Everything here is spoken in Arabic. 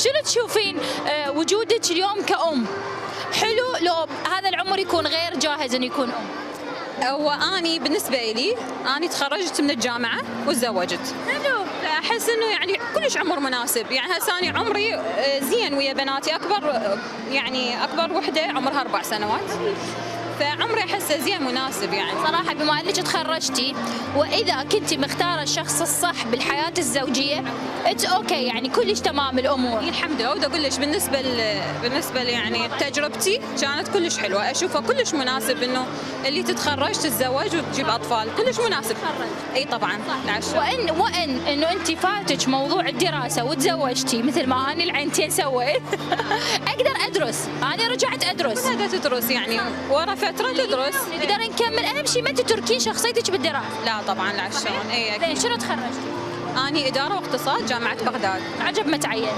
شنو تشوفين وجودك اليوم كأم حلو لو هذا العمر يكون غير جاهز انه يكون ام؟ واني بالنسبه لي اني تخرجت من الجامعه وتزوجت. حلو. احس انه يعني كلش عمر مناسب، يعني هسه اني عمري زين ويا بناتي، اكبر وحده عمرها 4 سنوات، فعمري احسه زين مناسب يعني. صراحة بما انك تخرجتي واذا كنتي مختارة الشخص الصح بالحياة الزوجية اتس اوكي، يعني كلش تمام الامور. الحمد لله. ودا اقول لك بالنسبه لي يعني تجربتي كانت كلش حلوه، اشوفها كلش مناسب انه اللي تتخرج تتزوج وتجيب اطفال، كلش مناسب. اي طبعا. وان انه انت فاتك موضوع الدراسه وتزوجتي مثل ما اني العينتين سويت اقدر ادرس، انا رجعت ادرس. هذا تدرس يعني ورا فتره تدرس، نقدر نكمل. اهم شيء ما تتركين شخصيتك بالدراسه. لا طبعا لا شلون. اي زين شنو تخرجتي؟ اني اداره واقتصاد جامعه بغداد. عجب ما تعين.